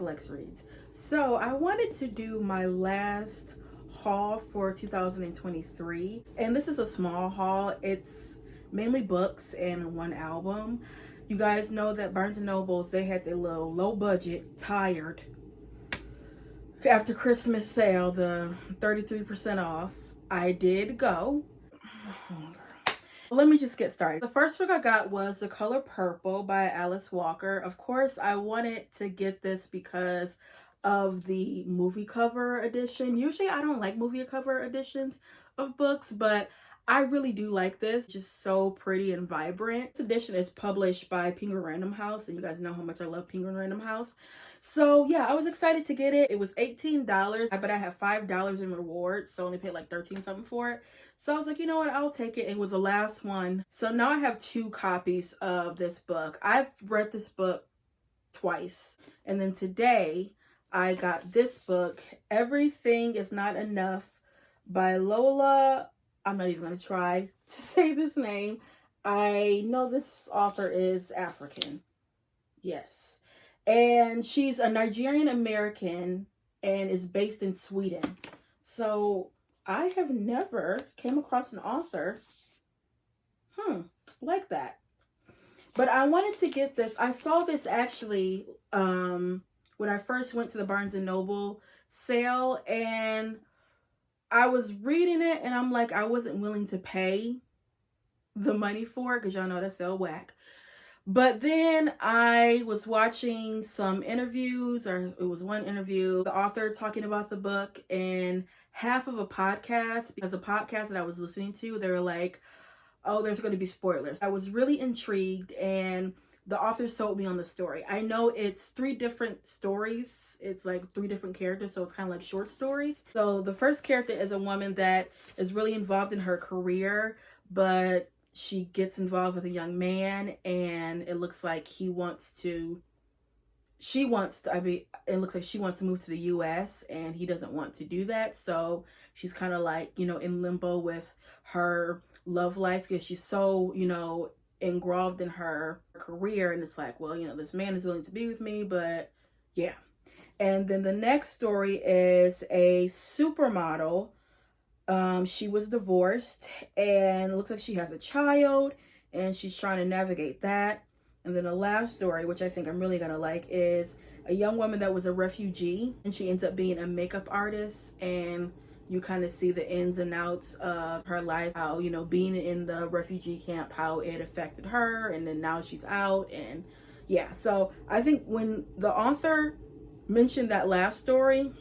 to Lex Reads. So I wanted to do my last haul for 2023, and this is a small haul. It's mainly books and one album. You guys know that Barnes & Nobles, they had their little low budget, tired, after Christmas sale, the 33% off. I did go. Let me just get started. The first book I got was The Color Purple by Alice Walker. Of course, I wanted to get this because of the movie cover edition. Usually I don't like movie cover editions of books, but I really do like this. Just so pretty and vibrant. This edition is published by Penguin Random House, and you guys know how much I love Penguin Random House. So yeah, I was excited to get it. It was $18, but I had $5 in rewards, so I only paid like 13 something for it. So I was like, you know what, I'll take it. It was the last one. So now I have 2 copies of this book. I've read this book twice. And then today I got this book, Everything Is Not Enough by Lola. I'm not even going to try to say this name. I know this author is African. Yes. And she's a Nigerian American and is based in Sweden. So I have never came across an author like that. But I wanted to get this. I saw this actually when I first went to the Barnes & Noble sale, and I was reading it and I'm like, I wasn't willing to pay the money for it because y'all know that's so whack. But then I was watching some interviews, or it was one interview, the author talking about the book, and half of a podcast, because the podcast that I was listening to, they were like, oh, there's going to be spoilers. I was really intrigued, and the author sold me on the story. I know it's 3 different stories. It's like 3 different characters, so it's kind of like short stories. So the first character is a woman that is really involved in her career, but she gets involved with a young man, and it looks like it looks like she wants to move to the US, and he doesn't want to do that. So she's kind of like, in limbo with her love life because she's so, engulfed in her career, and it's like, well, this man is willing to be with me, but yeah. And then the next story is a supermodel. She was divorced, and it looks like she has a child, and she's trying to navigate that. And then the last story, which I think I'm really gonna like, is a young woman that was a refugee, and she ends up being a makeup artist, and you kind of see the ins and outs of her life, how, being in the refugee camp, how it affected her, and then now she's out. And yeah, so I think when the author mentioned that last story,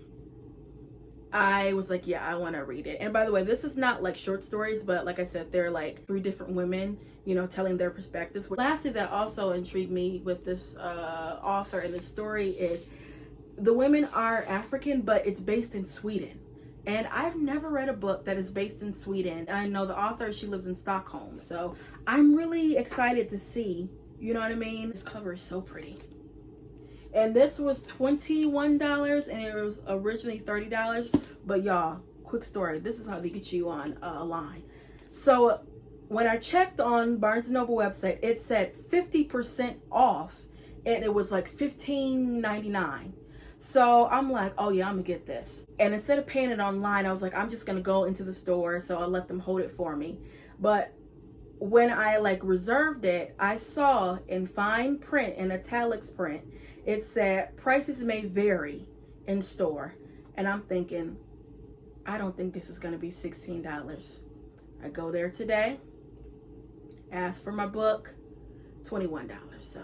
I was like, yeah, I want to read it. And by the way, this is not like short stories, but like I said, they're like 3 different women, telling their perspectives. Lastly, that also intrigued me with this author and this story is the women are African, but it's based in Sweden. And I've never read a book that is based in Sweden. I know the author, she lives in Stockholm. So I'm really excited to see, you know what I mean? This cover is so pretty. And this was $21, and it was originally $30. But y'all, quick story. This is how they get you on a line. So when I checked on Barnes & Noble website, it said 50% off, and it was like $15.99. So I'm like, oh yeah, I'm gonna get this. And instead of paying it online, I was like, I'm just gonna go into the store, so I'll let them hold it for me. But when I reserved it, I saw in fine print, in italics print, it said prices may vary in store. And I'm thinking, I don't think this is gonna be $16. I go there today, ask for my book, $21. So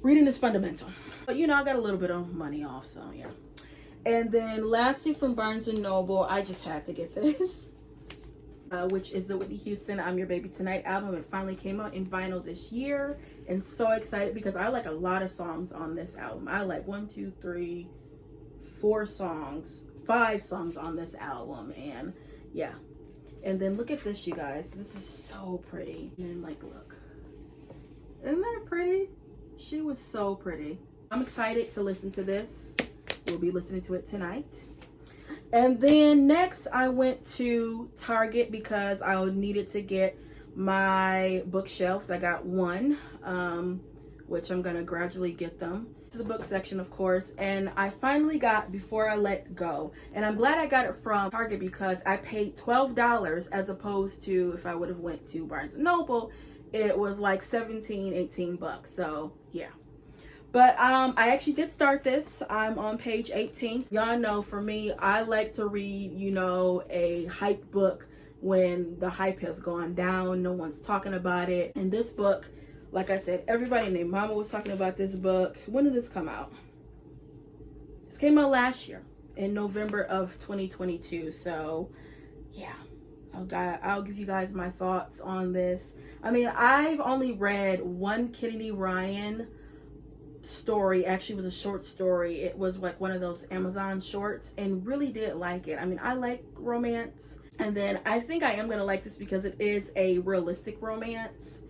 reading is fundamental. But I got a little bit of money off, so yeah. And then lastly from Barnes & Noble, I just had to get this, which is the Whitney Houston I'm Your Baby Tonight album. It finally came out in vinyl this year, and so excited because I like a lot of songs on this album. I like 5 songs on this album, and yeah. And then look at this, you guys. This is so pretty. And look. Isn't that pretty? She was so pretty. I'm excited to listen to this. We'll be listening to it tonight. And then next I went to Target because I needed to get my bookshelves. I got one which I'm gonna gradually get them to the book section, of course. And I finally got Before I Let Go, and I'm glad I got it from Target because I paid $12 as opposed to if I would have went to Barnes and Noble, it was like 17, 18 bucks. So yeah. But I actually did start this. I'm on page 18. Y'all know for me, I like to read, you know, a hype book when the hype has gone down, no one's talking about it. And this book, like I said, everybody named Mama was talking about this book. When did this come out? This came out last year in November of 2022. So yeah, I'll give you guys my thoughts on this. I mean, I've only read one Kennedy Ryan story. Actually, it was a short story. It was like one of those Amazon shorts, and really did like it. I mean, I like romance, and then I think I am gonna like this because it is a realistic romance.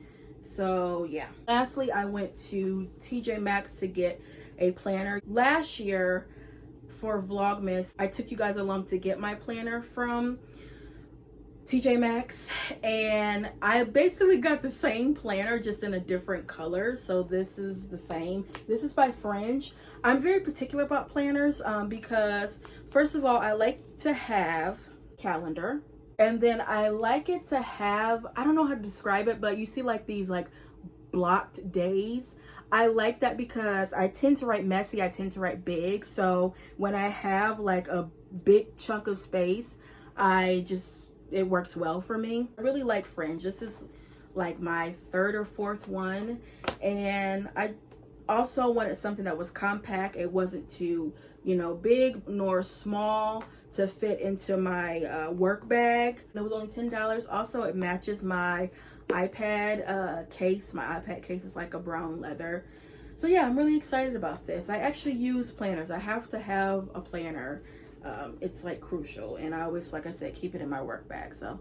So yeah. Lastly, I went to TJ Maxx to get a planner. Last year for Vlogmas, I took you guys along to get my planner from TJ Maxx, and I basically got the same planner just in a different color. So this is the same. This is by Fringe. I'm very particular about planners because first of all, I like to have calendar, and then I like it to have, I don't know how to describe it, but you see like these like blocked days. I like that because I tend to write messy, I tend to write big. So when I have like a big chunk of space, it works well for me. I really like Fringe. This is like my third or fourth one, and I also wanted something that was compact. It wasn't too, you know, big nor small to fit into my work bag. It was only $10. Also, it matches my iPad case. My iPad case is like a brown leather. So yeah, I'm really excited about this. I actually use planners. I have to have a planner. It's like crucial, and I always, like I said, keep it in my work bag. So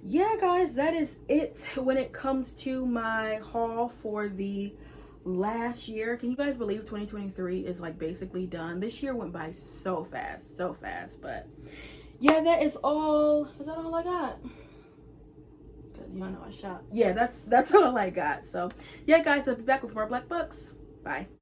yeah, guys, that is it when it comes to my haul for the last year. Can you guys believe 2023 is like basically done? This year went by so fast, so fast. But yeah, that is all. Is that all I got? Because y'all know I shop. Yeah, that's all I got. So yeah, guys, I'll be back with more black books. Bye.